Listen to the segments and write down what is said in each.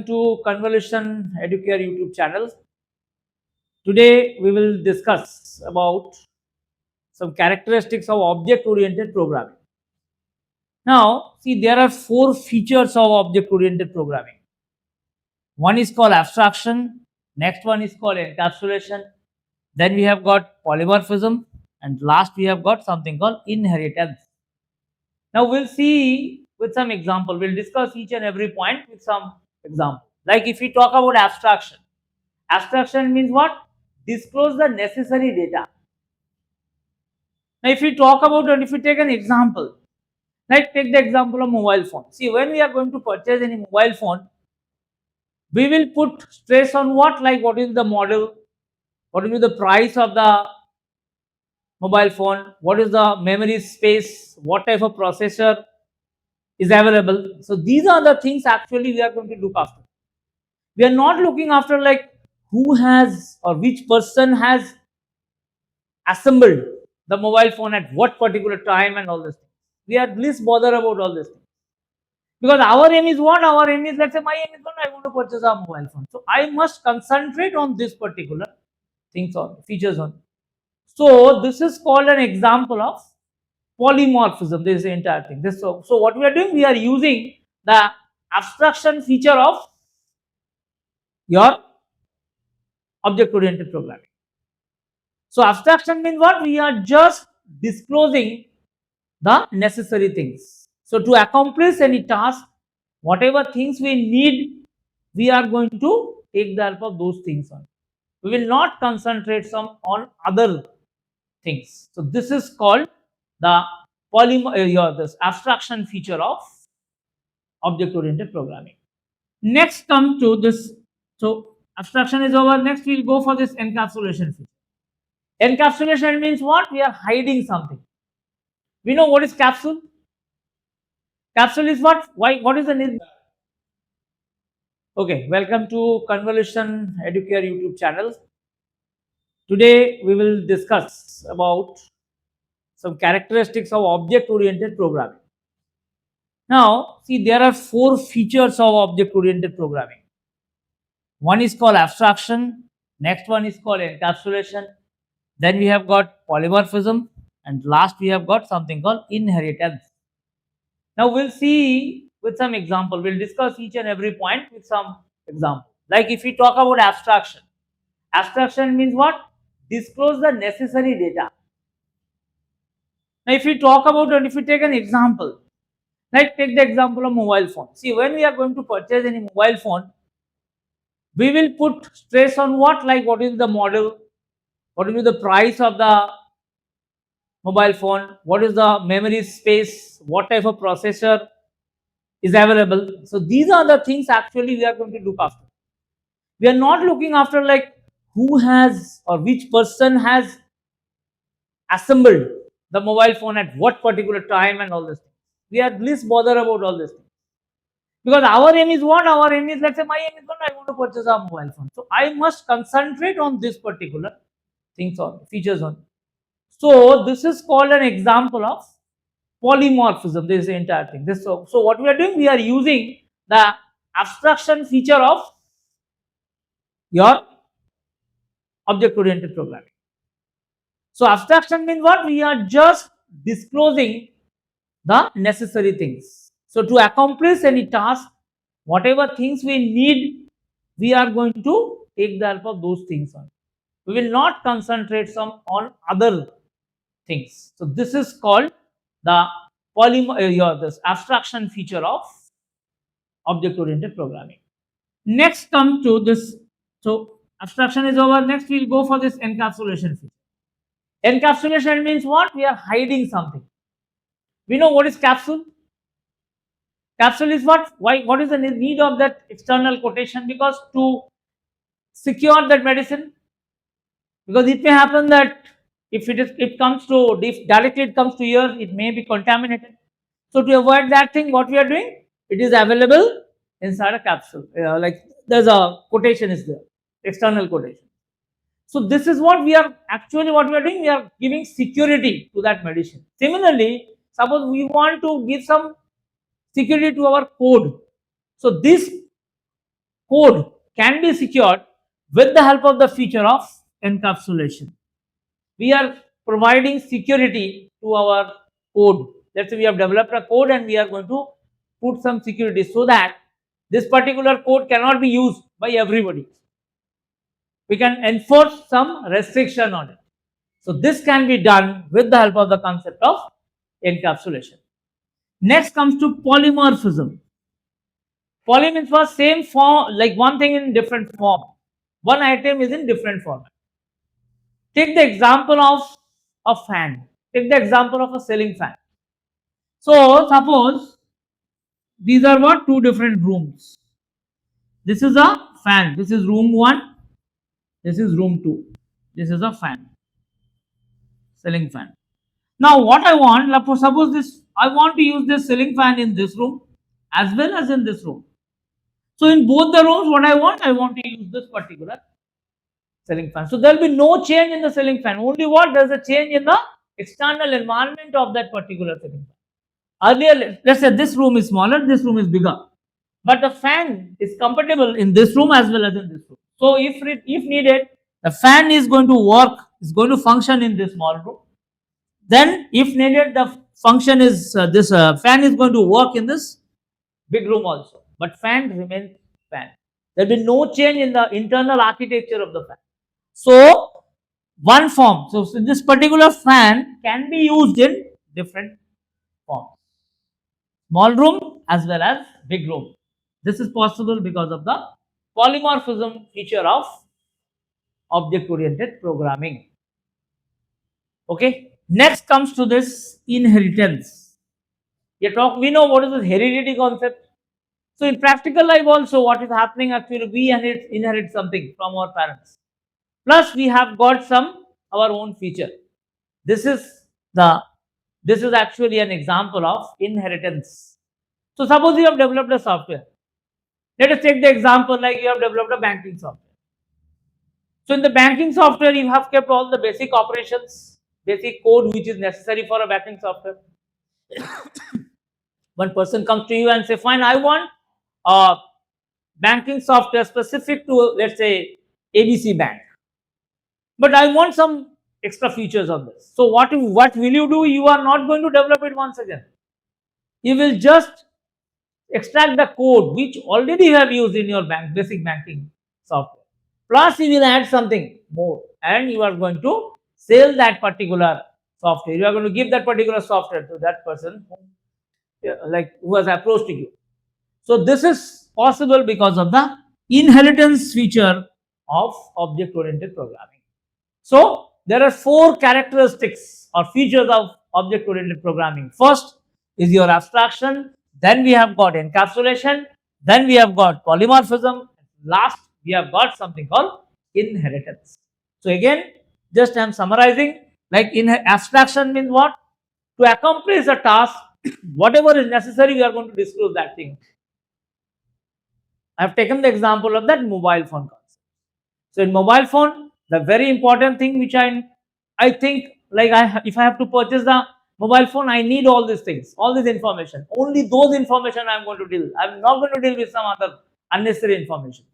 To Convolution Educare YouTube channel. Today we will discuss about some characteristics of object-oriented programming. Now, see, there are four features of object-oriented programming. One is called abstraction, next one is called encapsulation, then we have got polymorphism, and last we have got something called inheritance. Now we'll see with some example, we'll discuss each and every point with some example. Like if we talk about abstraction, abstraction means what? Disclose the necessary data. Now if we talk about and if we take an example, like take the example of mobile phone. See, when we are going to purchase any mobile phone, we will put stress on what? Like what is the model, what will be the price of the mobile phone, what is the memory space, what type of processor is available. So these are the things actually we are going to look after. We are not looking after like who has or which person has assembled the mobile phone at what particular time and all this thing. We are least bothered about all this thing. Because our aim is what? Our aim is, let's say my aim is what? I want to purchase a mobile phone. So I must concentrate on this particular things on features on. So this is called an example of polymorphism. This entire thing. So what we are doing, we are using the abstraction feature of your object-oriented programming. So abstraction means what? We are just disclosing the necessary things. So to accomplish any task, whatever things we need, we are going to take the help of those things on. We will not concentrate on other things. So this is called the this abstraction feature of object-oriented programming. Next come to this. So abstraction is over. Next we'll go for this encapsulation feature. Encapsulation means what? We are hiding something. We know what is capsule. Capsule is what? Why? What is the need? Okay, welcome to Convolution Educare YouTube channel. Today we will discuss about some characteristics of object-oriented programming. Now, see, there are four features of object-oriented programming. One is called abstraction, next one is called encapsulation, then we have got polymorphism, and last we have got something called inheritance. Now we'll see with some example, we'll discuss each and every point with some example. Like if we talk about abstraction, abstraction means what? Disclose the necessary data. Now if we talk about and if we take an example, like take the example of mobile phone. See, when we are going to purchase any mobile phone, we will put stress on what? Like what is the model, what will be the price of the mobile phone, what is the memory space, what type of processor is available. So these are the things actually we are going to look after. We are not looking after like who has or which person has assembled the mobile phone at what particular time and all this thing. We are least bothered about all this thing. Because our aim is what? Our aim is, let's say my aim is what? I want to purchase a mobile phone. So I must concentrate on this particular things on features on. So this is called an example of polymorphism. This is the entire thing. So what we are doing, we are using the abstraction feature of your object-oriented programming. So abstraction means what? We are just disclosing the necessary things. So to accomplish any task, whatever things we need, we are going to take the help of those things on. We will not concentrate on other things. So this is called the this abstraction feature of object-oriented programming. Next come to this. So abstraction is over. Next we'll go for this encapsulation feature. Encapsulation means what? We are hiding something. We know what is capsule. Capsule is what? Why? What is the need of that external quotation? Because to secure that medicine, because it may happen that if it comes to directly it comes to here, it may be contaminated. So to avoid that thing, what we are doing? It is available inside a capsule. Like there's a quotation is there, external quotation. So this is what we are doing. We are giving security to that medicine. Similarly, suppose we want to give some security to our code. So this code can be secured with the help of the feature of encapsulation. We are providing security to our code. Let's say we have developed a code and we are going to put some security so that this particular code cannot be used by everybody. We can enforce some restriction on it. So this can be done with the help of the concept of encapsulation. Next comes to polymorphism. Poly means for same form, like one thing in different form. One item is in different format. Take the example of a fan. Take the example of a ceiling fan. So suppose these are what? Two different rooms. This is a fan. This is room 1. This is room 2. This is a fan. Ceiling fan. Now what I want, suppose this, I want to use this ceiling fan in this room as well as in this room. So in both the rooms, what I want to use this particular ceiling fan. So there will be no change in the ceiling fan. Only what? There is a change in the external environment of that particular ceiling fan. Earlier, let's say this room is smaller, this room is bigger, but the fan is compatible in this room as well as in this room. So if needed, the fan is going to work, is going to function in this small room. Then if needed, the function is this fan is going to work in this big room also, but fan remains fan. There will be no change in the internal architecture of the fan. So one form, so this particular fan can be used in different forms, small room as well as big room. This is possible because of the polymorphism feature of object oriented programming. Okay, next comes to this inheritance. We know what is the heredity concept. So in practical life also, what is happening actually, we inherit something from our parents. Plus we have got some our own feature. This is actually an example of inheritance. So suppose you have developed a software. Let us take the example like you have developed a banking software. So in the banking software, you have kept all the basic operations, basic code which is necessary for a banking software. One person comes to you and say, fine, I want banking software specific to, let's say, ABC Bank, but I want some extra features on this. So what will you do? You are not going to develop it once again. You will just extract the code which already you have used in your basic banking software. Plus you will add something more and you are going to sell that particular software. You are going to give that particular software to that person who has approached you. So this is possible because of the inheritance feature of object oriented programming. So there are 4 characteristics or features of object oriented programming. First is your abstraction, then we have got encapsulation, then we have got polymorphism, last we have got something called inheritance. So again, just I am summarizing, like in abstraction means what? To accomplish a task, whatever is necessary, we are going to disclose that thing. I have taken the example of that mobile phone concept. So in mobile phone, the very important thing which I think, like if I have to purchase the mobile phone, I need all these things, all this information. Only those information I am going to deal. I am not going to deal with some other unnecessary information,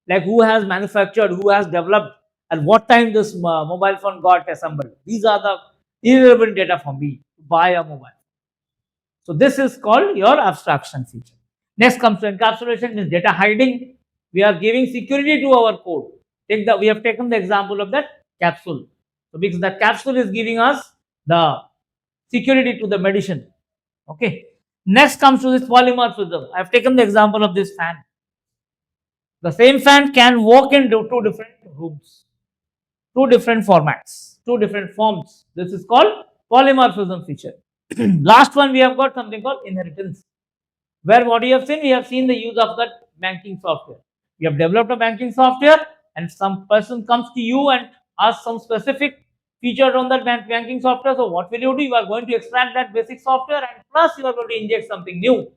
like who has manufactured, who has developed, at what time this mobile phone got assembled. These are the irrelevant data for me to buy a mobile. So this is called your abstraction feature. Next comes to encapsulation, is data hiding. We are giving security to our code. We have taken the example of that capsule. So because that capsule is giving us the security to the medicine. Okay. Next comes to this polymorphism. I have taken the example of this fan. The same fan can work in 2 different rooms, 2 different formats, 2 different forms. This is called polymorphism feature. Last one, we have got something called inheritance, where what you have seen, we have seen the use of that banking software. We have developed a banking software and some person comes to you and asks some specific feature on that banking software. So what will you do? You are going to extract that basic software and plus you are going to inject something new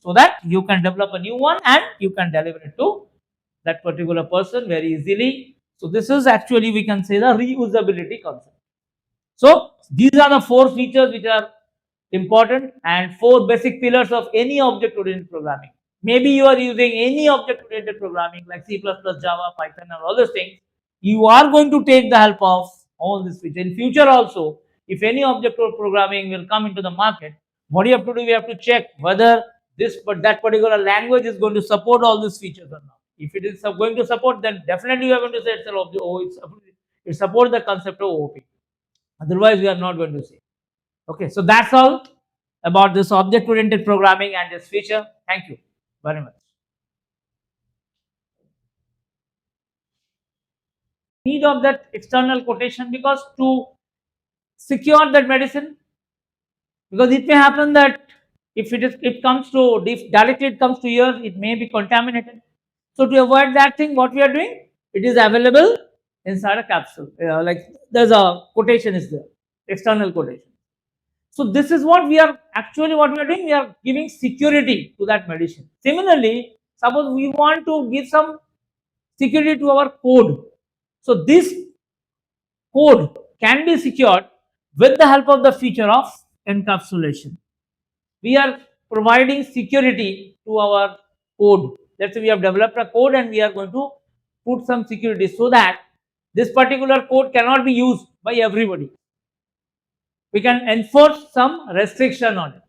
so that you can develop a new one and you can deliver it to that particular person very easily. So this is actually, we can say, the reusability concept. So these are the 4 features which are important and 4 basic pillars of any object oriented programming. Maybe you are using any object-oriented programming like C++, Java, Python, and all those things. You are going to take the help of all this feature. In future also, if any object-oriented programming will come into the market, what you have to do, we have to check whether that particular language is going to support all these features or not. If it is going to support, then definitely you are going to say it supports the concept of OOP. Otherwise, we are not going to say. Okay, so that's all about this object-oriented programming and this feature. Thank you very much. Need of that external quotation, because to secure that medicine, because it may happen that if it comes to directly it comes to here, it may be contaminated. So to avoid that thing, what we are doing, it is available inside a capsule. Like there's a quotation is there, external quotation. So this is what we are doing. We are giving security to that medicine. Similarly, suppose we want to give some security to our code. So this code can be secured with the help of the feature of encapsulation. We are providing security to our code. Let's say we have developed a code and we are going to put some security so that this particular code cannot be used by everybody. We can enforce some restriction on it.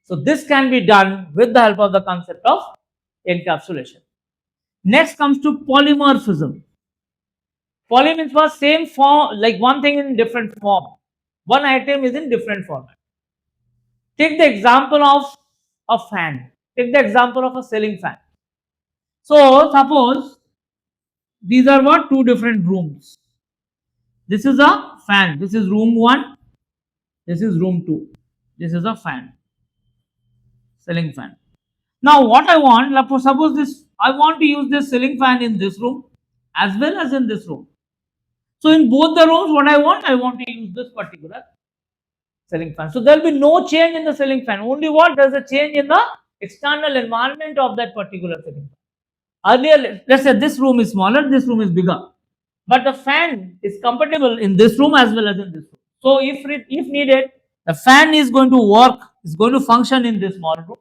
So this can be done with the help of the concept of encapsulation. Next comes to polymorphism. Poly means for same form, like one thing in different form. One item is in different format. Take the example of a fan. Take the example of a ceiling fan. So suppose these are what, two different rooms. This is a fan. This is room 1. This is room 2. This is a fan. Ceiling fan. Now what I want, suppose this, I want to use this ceiling fan in this room as well as in this room. So in both the rooms, what I want to use this particular ceiling fan. So there will be no change in the ceiling fan. Only what, there's a change in the external environment of that particular ceiling fan. Earlier, let's say this room is smaller, this room is bigger, but the fan is compatible in this room as well as in this room. So if needed, the fan is going to work, is going to function in this small room.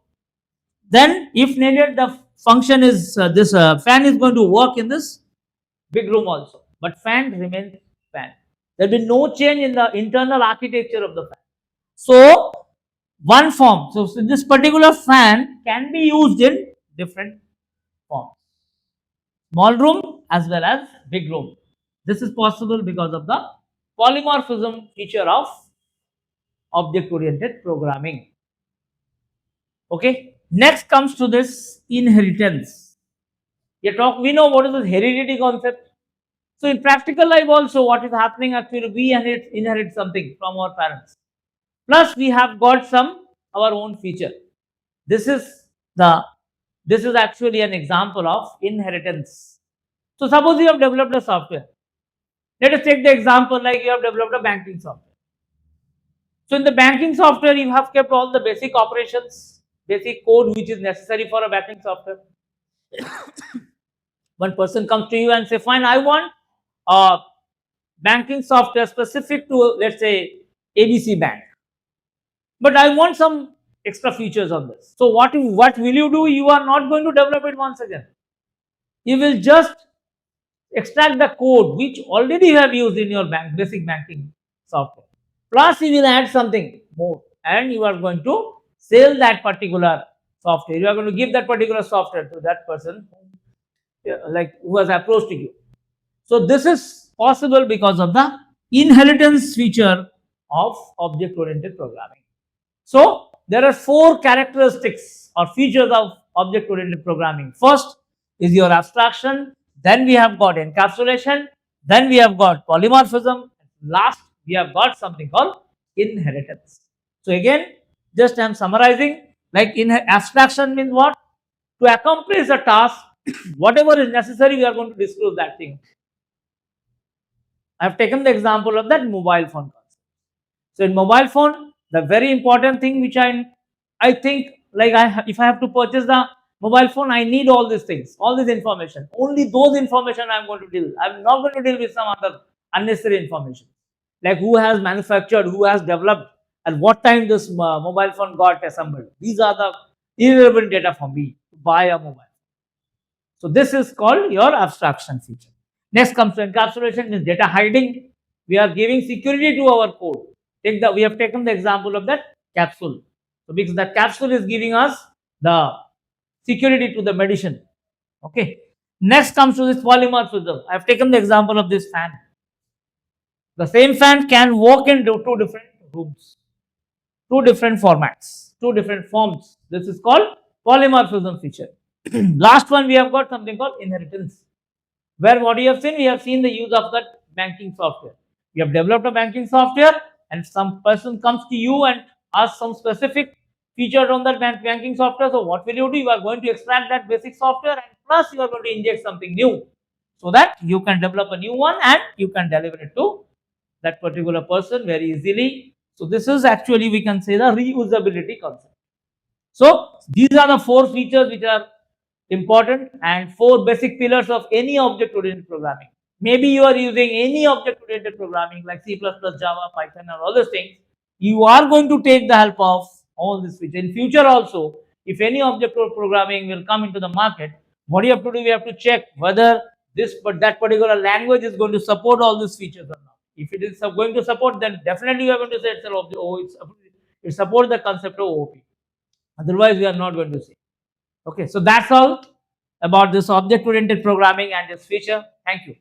Then if needed, the function is this fan is going to work in this big room also, but fan remains fan. There will be no change in the internal architecture of the fan. So one form, so this particular fan can be used in different forms, small room as well as big room. This is possible because of the polymorphism feature of object oriented programming. Okay, next comes to this inheritance. We know what is this heredity concept. So in practical life also, what is happening, actually we inherit something from our parents, plus we have got some our own feature. This is actually an example of inheritance. So suppose you have developed a software. Let us take the example like you have developed a banking software. So in the banking software, you have kept all the basic operations, basic code which is necessary for a banking software. One person comes to you and say, fine, I want banking software specific to, let's say, ABC Bank, but I want some extra features on this. So what will you do? You are not going to develop it once again. You will just extract the code which already you have used in your basic banking software. Plus you will add something more and you are going to sell that particular software. You are going to give that particular software to that person who has approached you. So this is possible because of the inheritance feature of object oriented programming. So there are 4 characteristics or features of object oriented programming. First is your abstraction, then we have got encapsulation, then we have got polymorphism, last we have got something called inheritance. So again, just I am summarizing, like in abstraction means what? To accomplish a task, whatever is necessary, we are going to disclose that thing. I have taken the example of that mobile phone concept. So in mobile phone, the very important thing which I think, like if I have to purchase the mobile phone, I need all these things, all this information. Only those information I am going to deal. I am not going to deal with some other unnecessary information, like who has manufactured, who has developed, at what time this mobile phone got assembled. These are the irrelevant data for me to buy a mobile. So this is called your abstraction feature. Next comes to encapsulation, is data hiding. We are giving security to our code. We have taken the example of that capsule. So because that capsule is giving us the security to the medicine. Okay. Next comes to this polymorphism. I have taken the example of this fan. The same fan can work in two different rooms, two different formats, two different forms. This is called polymorphism feature. Last one, we have got something called inheritance, where what you have seen, we have seen the use of that banking software. We have developed a banking software, and some person comes to you and asks some specific feature on that banking software. So what will you do? You are going to extract that basic software, and plus you are going to inject something new, so that you can develop a new one and you can deliver it to that particular person very easily. So this is actually, we can say, the reusability concept. So these are the four features which are important and four basic pillars of any object oriented programming. Maybe you are using any object oriented programming like C++, Java, Python, or all those things. You are going to take the help of all this feature. In future also, if any object oriented programming will come into the market, what you have to do, we have to check whether that particular language is going to support all these features or not. If it is going to support, then definitely you are going to say it supports the concept of OOP. Otherwise, we are not going to say. Okay, so that's all about this object oriented programming and this feature. Thank you.